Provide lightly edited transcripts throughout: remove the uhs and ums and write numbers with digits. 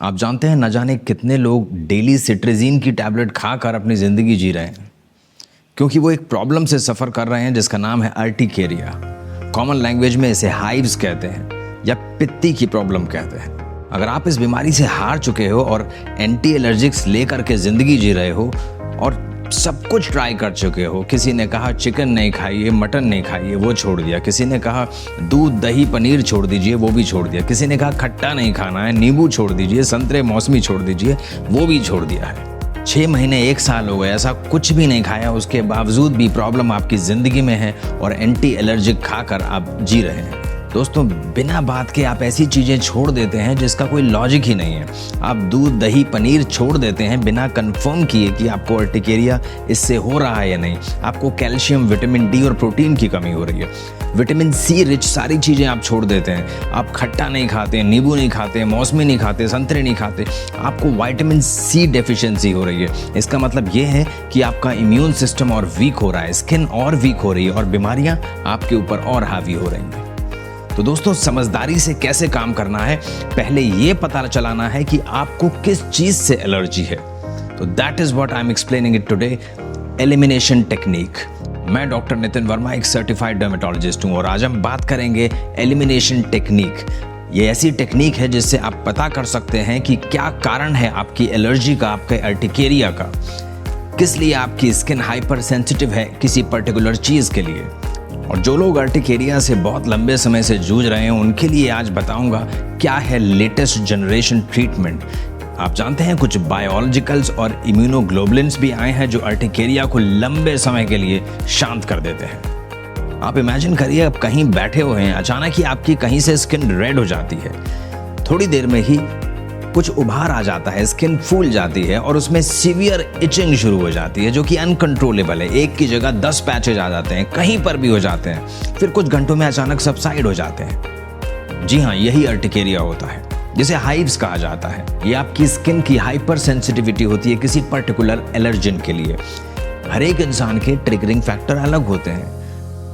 आप जानते हैं न जाने कितने लोग डेली सिट्रेजिन की टैबलेट खाकर अपनी ज़िंदगी जी रहे हैं क्योंकि वो एक प्रॉब्लम से सफ़र कर रहे हैं जिसका नाम है अर्टिकेरिया। कॉमन लैंग्वेज में इसे हाइव्स कहते हैं या पित्ती की प्रॉब्लम कहते हैं। अगर आप इस बीमारी से हार चुके हो और एंटी एलर्जिक्स लेकर के ज़िंदगी जी रहे हो और सब कुछ ट्राई कर चुके हो, किसी ने कहा चिकन नहीं खाइए, मटन नहीं खाइए, वो छोड़ दिया। किसी ने कहा दूध दही पनीर छोड़ दीजिए, वो भी छोड़ दिया। किसी ने कहा खट्टा नहीं खाना है, नींबू छोड़ दीजिए, संतरे मौसमी छोड़ दीजिए, वो भी छोड़ दिया है। 6 महीने 1 साल हो गए ऐसा कुछ भी नहीं खाया, उसके बावजूद भी प्रॉब्लम आपकी ज़िंदगी में है और एंटी एलर्जिक खाकर आप जी रहे हैं। दोस्तों, बिना बात के आप ऐसी चीज़ें छोड़ देते हैं जिसका कोई लॉजिक ही नहीं है। आप दूध दही पनीर छोड़ देते हैं बिना कंफर्म किए कि आपको अर्टिकेरिया इससे हो रहा है या नहीं। आपको कैल्शियम, विटामिन डी और प्रोटीन की कमी हो रही है। विटामिन सी रिच सारी चीज़ें आप छोड़ देते हैं। आप खट्टा नहीं खाते, नींबू नहीं खाते, मौसमी नहीं खाते, संतरे नहीं खाते। आपको विटामिन सी डेफिशिएंसी हो रही है। इसका मतलब ये है कि आपका इम्यून सिस्टम और वीक हो रहा है, स्किन और वीक हो रही है और बीमारियाँ आपके ऊपर और हावी हो रही हैं। तो दोस्तों, समझदारी से कैसे काम करना है, पहले ये पता चलाना है कि आपको किस चीज से एलर्जी है। तो that is what I am explaining it today, elimination technique. मैं डॉक्टर नितिन वर्मा एक सर्टिफाइड डर्मेटोलॉजिस्ट हूं और आज हम बात करेंगे एलिमिनेशन टेक्निक। ये ऐसी टेक्निक है जिससे आप पता कर सकते हैं कि क्या कारण है आपकी एलर्जी का, आपके अर्टिकेरिया का, किस लिए आपकी स्किन हाइपर सेंसिटिव है किसी पर्टिकुलर चीज के लिए। और जो लोग अर्टिकेरिया से बहुत लंबे समय से जूझ रहे हैं उनके लिए आज बताऊंगा क्या है लेटेस्ट जनरेशन ट्रीटमेंट। आप जानते हैं कुछ बायोलॉजिकल्स और इम्यूनोग्लोबुलिन्स भी आए हैं जो अर्टिकेरिया को लंबे समय के लिए शांत कर देते हैं। आप इमेजिन करिए, आप कहीं बैठे हुए हैं, अचानक ही आपकी कहीं से स्किन रेड हो जाती है, थोड़ी देर में ही कुछ उभार आ जाता है, स्किन फूल जाती है और उसमें सीवियर इचिंग शुरू हो जाती है जो कि अनकंट्रोलेबल है। एक की जगह 10 पैचेज आ जाते हैं, कहीं पर भी हो जाते हैं, फिर कुछ घंटों में अचानक सबसाइड हो जाते हैं। जी हाँ, यही अर्टिकेरिया होता है जिसे हाइव्स कहा जाता है। ये आपकी स्किन की हाइपर सेंसिटिविटी होती है किसी पर्टिकुलर एलर्जन के लिए। हर एक इंसान के ट्रिगरिंग फैक्टर अलग होते हैं।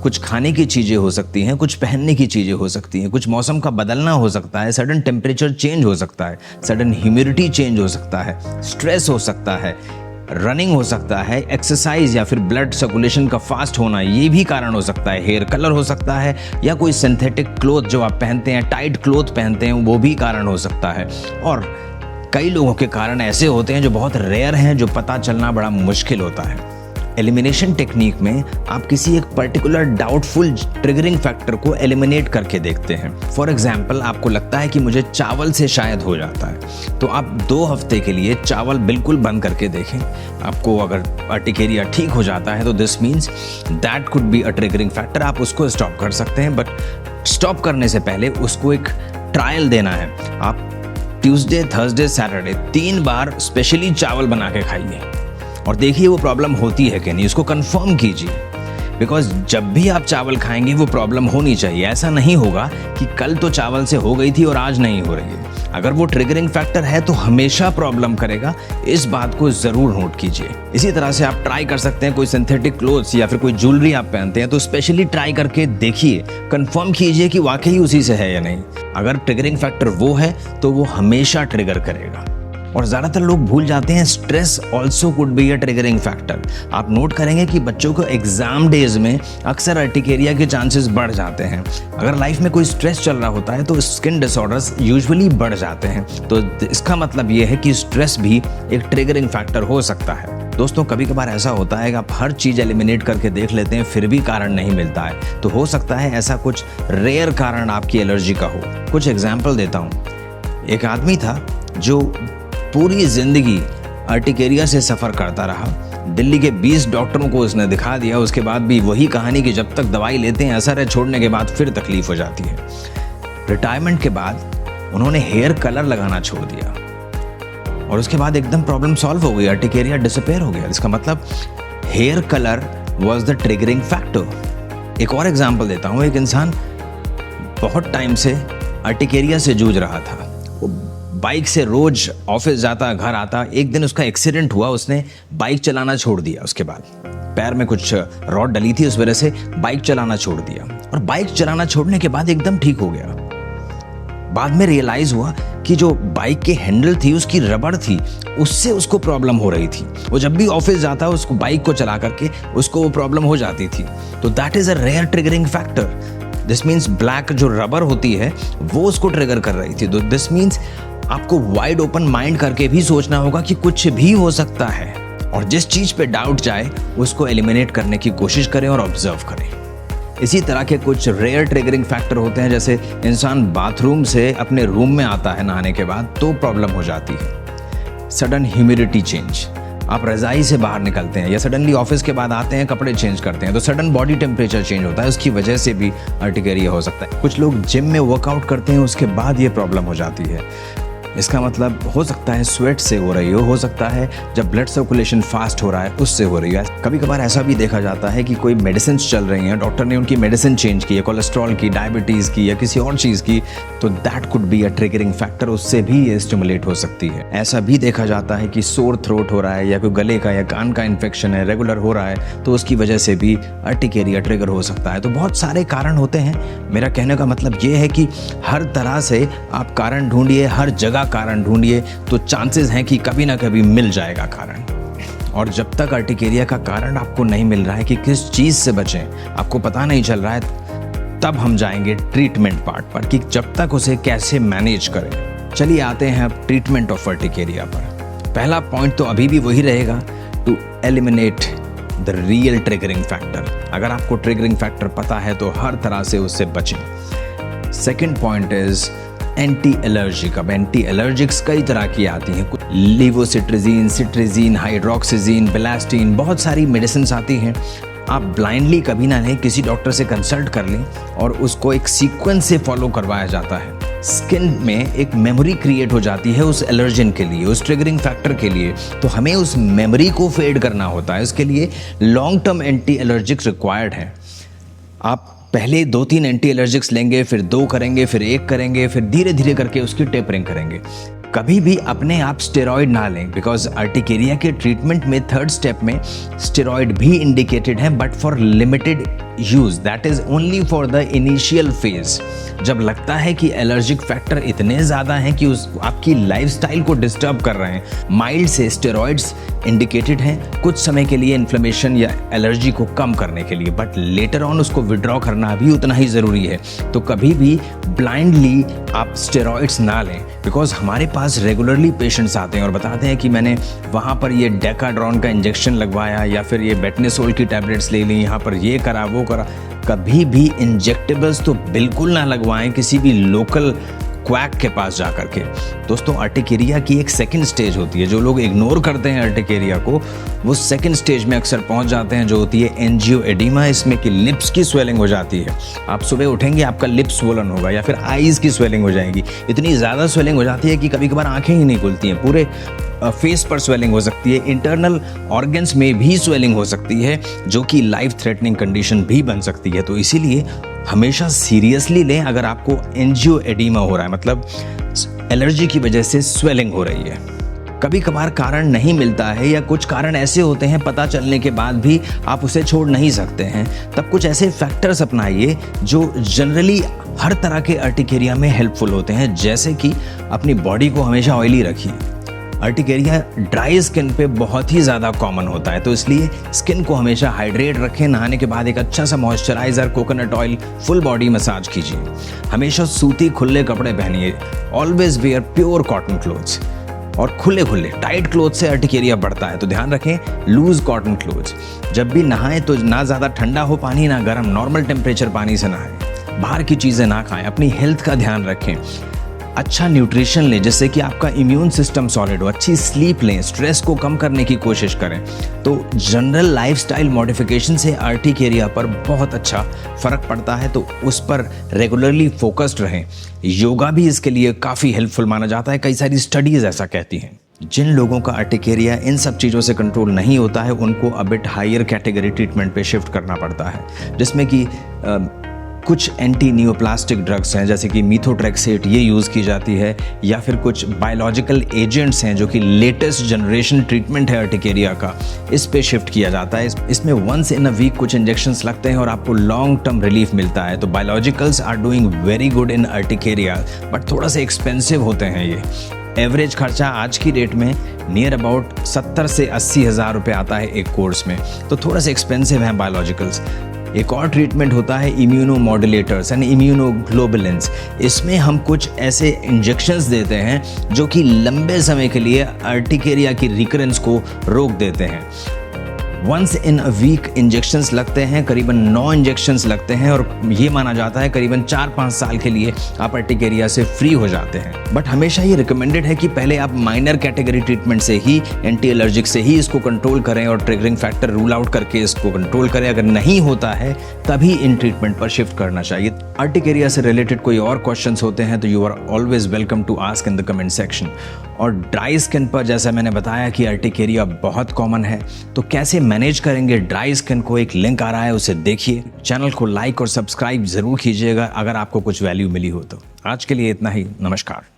कुछ खाने की चीज़ें हो सकती हैं, कुछ पहनने की चीज़ें हो सकती हैं, कुछ मौसम का बदलना हो सकता है, सडन टेम्परेचर चेंज हो सकता है, सडन ह्यूमिडिटी चेंज हो सकता है, स्ट्रेस हो सकता है, रनिंग हो सकता है, एक्सरसाइज या फिर ब्लड सर्कुलेशन का फास्ट होना, ये भी कारण हो सकता है। हेयर कलर हो सकता है या कोई सिंथेटिक क्लोथ जो आप पहनते हैं, टाइट क्लोथ पहनते हैं, वो भी कारण हो सकता है। और कई लोगों के कारण ऐसे होते हैं जो बहुत रेयर हैं, जो पता चलना बड़ा मुश्किल होता है। एलिमिनेशन टेक्निक में आप किसी एक पर्टिकुलर डाउटफुल ट्रिगरिंग फैक्टर को एलिमिनेट करके देखते हैं। फॉर एग्जाम्पल, आपको लगता है कि मुझे चावल से शायद हो जाता है, तो आप 2 हफ्ते के लिए चावल बिल्कुल बंद करके देखें। आपको अगर अर्टिकेरिया ठीक हो जाता है तो this means that could be a triggering factor. आप उसको स्टॉप कर सकते हैं, बट स्टॉप करने से पहले उसको एक ट्रायल देना है। आप ट्यूसडे, थर्सडे, सैटरडे 3 बार स्पेशली चावल बना के खाइए और देखिए वो प्रॉब्लम होती है कि नहीं, उसको कंफर्म कीजिए। बिकॉज जब भी आप चावल खाएंगे वो प्रॉब्लम होनी चाहिए। ऐसा नहीं होगा कि कल तो चावल से हो गई थी और आज नहीं हो रही है। अगर वो ट्रिगरिंग फैक्टर है तो हमेशा प्रॉब्लम करेगा, इस बात को जरूर नोट कीजिए। इसी तरह से आप ट्राई कर सकते हैं, कोई सिंथेटिक क्लोथ्स या फिर कोई ज्वेलरी आप पहनते हैं तो स्पेशली ट्राई करके देखिए, कंफर्म कीजिए कि वाकई उसी से है या नहीं। अगर ट्रिगरिंग फैक्टर वो है तो वो हमेशा ट्रिगर करेगा। और ज़्यादातर लोग भूल जाते हैं, stress also could be a triggering factor. आप नोट करेंगे कि बच्चों को एग्जाम डेज में अक्सर अर्टिकेरिया के चांसेस बढ़ जाते हैं। अगर लाइफ में कोई स्ट्रेस चल रहा होता है तो स्किन डिसऑर्डर्स यूजुअली बढ़ जाते हैं। तो इसका मतलब ये है कि स्ट्रेस भी एक ट्रिगरिंग फैक्टर हो सकता है। दोस्तों, कभी कभार ऐसा होता है कि आप हर चीज़ एलिमिनेट करके देख लेते हैं, फिर भी कारण नहीं मिलता है। तो हो सकता है ऐसा कुछ रेयर कारण आपकी एलर्जी का हो। कुछ एग्जाम्पल देता हूँ। एक आदमी था जो पूरी जिंदगी अर्टिकेरिया से सफ़र करता रहा। दिल्ली के 20 डॉक्टरों को उसने दिखा दिया, उसके बाद भी वही कहानी कि जब तक दवाई लेते हैं असर है, छोड़ने के बाद फिर तकलीफ हो जाती है। रिटायरमेंट के बाद उन्होंने हेयर कलर लगाना छोड़ दिया और उसके बाद एकदम प्रॉब्लम सॉल्व हो गई, अर्टिकेरिया डिसअपीयर हो गया। इसका मतलब hair colour was the triggering factor. एक और एग्जाम्पल देता हूँ। एक इंसान बहुत टाइम से अर्टिकेरिया से जूझ रहा था। बाइक से रोज ऑफिस जाता, घर आता। एक दिन उसका एक्सीडेंट हुआ, उसने बाइक चलाना छोड़ दिया। उसके बाद पैर में कुछ रॉड डली थी, उस वजह से बाइक चलाना छोड़ दिया और बाइक चलाना छोड़ने के बाद एकदम ठीक हो गया। बाद में रियलाइज हुआ कि जो बाइक के हैंडल थी उसकी रबड़ थी, उससे उसको प्रॉब्लम हो रही थी। वो जब भी ऑफिस जाता उसको बाइक को चला करके उसको वो प्रॉब्लम हो जाती थी। तो that is a rare triggering factor. This means black जो रबर होती है वो उसको ट्रिगर कर रही थी। तो दिस मीन्स आपको वाइड ओपन माइंड करके भी सोचना होगा कि कुछ भी हो सकता है, और जिस चीज़ पे डाउट जाए उसको एलिमिनेट करने की कोशिश करें और ऑब्जर्व करें। इसी तरह के कुछ रेयर ट्रिगरिंग फैक्टर होते हैं, जैसे इंसान बाथरूम से अपने रूम में आता है नहाने के बाद तो प्रॉब्लम हो जाती है। सडन ह्यूमिडिटी चेंज, आप रज़ाई से बाहर निकलते हैं या सडनली ऑफिस के बाद आते हैं, कपड़े चेंज करते हैं तो सडन बॉडी टेम्परेचर चेंज होता है, उसकी वजह से भी अर्टिकेरिया हो सकता है। कुछ लोग जिम में वर्कआउट करते हैं उसके बाद ये प्रॉब्लम हो जाती है। इसका मतलब हो सकता है स्वेट से हो रही हो सकता है जब ब्लड सर्कुलेशन फास्ट हो रहा है उससे हो रही है। कभी कभार ऐसा भी देखा जाता है कि कोई मेडिसिन चल रही हैं, डॉक्टर ने उनकी मेडिसिन चेंज की है, कोलेस्ट्रॉल की, डायबिटीज़ की या किसी और चीज़ की, तो that could be a triggering factor, उससे भी ये स्टिमुलेट हो सकती है। ऐसा भी देखा जाता है कि सोर थ्रोट हो रहा है या कोई गले का या कान का इन्फेक्शन है रेगुलर हो रहा है तो उसकी वजह से भी अर्टिकेरिया ट्रिगर हो सकता है। तो बहुत सारे कारण होते हैं। मेरा कहने का मतलब ये है कि हर तरह से आप कारण ढूंढिए, हर जगह कारण ढूंढिए, तो चांसेस हैं कि कभी ना कभी मिल जाएगा कारण। और जब तक अर्टिकेरिया का कारण आपको नहीं मिल रहा है कि किस चीज़ से बचें, आपको पता नहीं चल रहा है, तब हम जाएंगे ट्रीटमेंट पार्ट पर कि जब तक उसे कैसे मैनेज करें। चलिए आते हैं अब ट्रीटमेंट ऑफ अर्टिकेरिया पर। पहला पॉइंट तो अभी भी वही रहेगा, to eliminate the real triggering factor. अगर आपको ट्रिगरिंग फैक्टर पता है तो हर तरह से उससे बचें। Second point is anti allergic. अब एंटी एलर्जिक्स कई तरह की आती हैं, लीवोसिट्रिजीन, सिट्रिजीन, हाइड्रोक्सीजीन, बेलास्टीन, बहुत सारी मेडिसिन आती हैं। आप ब्लाइंडली कभी ना लें, किसी डॉक्टर से कंसल्ट कर लें और उसको एक सीक्वेंस से फॉलो करवाया जाता है। स्किन में एक मेमोरी क्रिएट हो जाती है उस एलर्जन के लिए, उस ट्रिगरिंग फैक्टर के लिए, तो हमें उस मेमोरी को फेड करना होता है। उसके लिए long term anti allergics required हैं। आप पहले 2-3 एंटी एलर्जिक्स लेंगे, फिर 2 करेंगे, फिर 1 करेंगे, फिर धीरे धीरे करके उसकी टेपरिंग करेंगे। कभी भी अपने आप स्टेरॉइड ना लें, बिकॉज अर्टिकेरिया के ट्रीटमेंट में 3rd स्टेप में स्टेरॉइड भी इंडिकेटेड है, but for limited use, that is only for the initial phase. जब लगता है कि एलर्जिक फैक्टर इतने ज़्यादा हैं कि उस आपकी लाइफस्टाइल को डिस्टर्ब कर रहे हैं, माइल्ड से स्टेरॉइड्स इंडिकेटेड हैं कुछ समय के लिए इन्फ्लेमेशन या एलर्जी को कम करने के लिए, बट लेटर ऑन उसको विड्रॉ करना भी उतना ही ज़रूरी है। तो कभी भी ब्लाइंडली आप स्टेरॉइड्स ना लें, बिकॉज हमारे पास रेगुलरली पेशेंट्स आते हैं और बताते हैं कि मैंने वहाँ पर ये डेकाड्रॉन का इंजेक्शन लगवाया या फिर ये बेटनेसोल की टैबलेट्स ले ली, यहाँ पर ये करा वो करा। कभी भी इंजेक्टेबल्स तो बिल्कुल ना लगवाएं किसी भी लोकल क्वैक के पास जा करके। दोस्तों, अर्टिकेरिया की एक सेकंड स्टेज होती है। जो लोग इग्नोर करते हैं अर्टिकेरिया को, वो सेकंड स्टेज में अक्सर पहुंच जाते हैं, जो होती है एंजियोएडिमा। इसमें कि लिप्स की स्वेलिंग हो जाती है। आप सुबह उठेंगे, आपका लिप्स स्वोलन होगा, या फिर आईज की स्वेलिंग हो जाएगी। इतनी ज़्यादा स्वेलिंग हो जाती है कि कभी कभार आंखें ही नहीं खुलती हैं, पूरे फेस पर स्वेलिंग हो सकती है, इंटरनल ऑर्गन्स में भी स्वेलिंग हो सकती है, जो कि लाइफ थ्रेटनिंग कंडीशन भी बन सकती है। तो इसीलिए हमेशा सीरियसली लें अगर आपको एंजियोएडिमा हो रहा है, मतलब एलर्जी की वजह से स्वेलिंग हो रही है। कभी कभार कारण नहीं मिलता है या कुछ कारण ऐसे होते हैं पता चलने के बाद भी आप उसे छोड़ नहीं सकते हैं, तब कुछ ऐसे फैक्टर्स अपनाइए जो जनरली हर तरह के अर्टिकेरिया में हेल्पफुल होते हैं। जैसे कि अपनी बॉडी को हमेशा ऑयली रखिए। अर्टिकेरिया ड्राई स्किन पे बहुत ही ज़्यादा कॉमन होता है, तो इसलिए स्किन को हमेशा हाइड्रेट रखें। नहाने के बाद एक अच्छा सा moisturiser, coconut oil, full body massage कीजिए। हमेशा सूती खुले कपड़े पहनिए। Always wear pure cotton clothes. और खुले टाइट क्लोथ से अर्टिकेरिया बढ़ता है, तो ध्यान रखें लूज कॉटन क्लोथ्स। जब भी नहाएं तो ना ज़्यादा ठंडा हो पानी ना गर्म, नॉर्मल टेम्परेचर पानी से नहाएं। बाहर की चीज़ें ना खाएं। अपनी हेल्थ का ध्यान रखें। अच्छा न्यूट्रिशन लें जिससे कि आपका इम्यून सिस्टम सॉलिड हो। अच्छी स्लीप लें। स्ट्रेस को कम करने की कोशिश करें। तो जनरल लाइफस्टाइल मॉडिफिकेशन से अर्टिकेरिया पर बहुत अच्छा फ़र्क पड़ता है, तो उस पर रेगुलरली फोकस्ड रहें। योगा भी इसके लिए काफ़ी हेल्पफुल माना जाता है। कई सारी स्टडीज़ ऐसा कहती हैं। जिन लोगों का अर्टिकेरिया इन सब चीज़ों से कंट्रोल नहीं होता है, उनको a bit higher category treatment पे शिफ्ट करना पड़ता है, जिसमें कि कुछ एंटी नियोप्लास्टिक ड्रग्स हैं जैसे कि मीथोट्रेक्सेट, ये यूज़ की जाती है, या फिर कुछ बायोलॉजिकल एजेंट्स हैं जो कि लेटेस्ट जनरेशन ट्रीटमेंट है अर्टिकेरिया का, इस पे शिफ्ट किया जाता है। इसमें वंस इन अ वीक कुछ इंजेक्शंस लगते हैं और आपको लॉन्ग टर्म रिलीफ मिलता है। तो biologicals are doing very good in urticaria, but थोड़ा सा एक्सपेंसिव होते हैं ये। एवरेज खर्चा आज की डेट में नियर अबाउट 70 से 80 हज़ार रुपये आता है एक कोर्स में, तो थोड़ा सा एक्सपेंसिव हैं बायोलॉजिकल्स। एक और ट्रीटमेंट होता है इम्यूनोमॉड्यूलेटर्स यानी इम्यूनोग्लोबुलिन्स। इसमें हम कुछ ऐसे इंजेक्शंस देते हैं जो कि लंबे समय के लिए अर्टिकेरिया की रिकरेंस को रोक देते हैं। Once in a week injections लगते हैं, करीबन 9 इंजेक्शंस लगते हैं, और ये माना जाता है करीबन 4-5 साल के लिए आप अर्टिकेरिया से फ्री हो जाते हैं। बट हमेशा ये रिकमेंडेड है कि पहले आप माइनर कैटेगरी ट्रीटमेंट से ही, एंटी एलर्जिक से ही इसको कंट्रोल करें और ट्रिगरिंग फैक्टर रूल आउट करके इसको कंट्रोल करें। अगर नहीं होता है तभी इन ट्रीटमेंट पर शिफ्ट करना चाहिए। अर्टिकेरिया से रिलेटेड कोई और क्वेश्चंस होते हैं तो you are always welcome to ask in the comment section. और ड्राई स्किन पर जैसा मैंने बताया कि अर्टिकेरिया बहुत कॉमन है, तो कैसे मैनेज करेंगे ड्राई स्किन को, एक लिंक आ रहा है उसे देखिए। चैनल को लाइक और सब्सक्राइब जरूर कीजिएगा अगर आपको कुछ वैल्यू मिली हो तो। आज के लिए इतना ही, नमस्कार।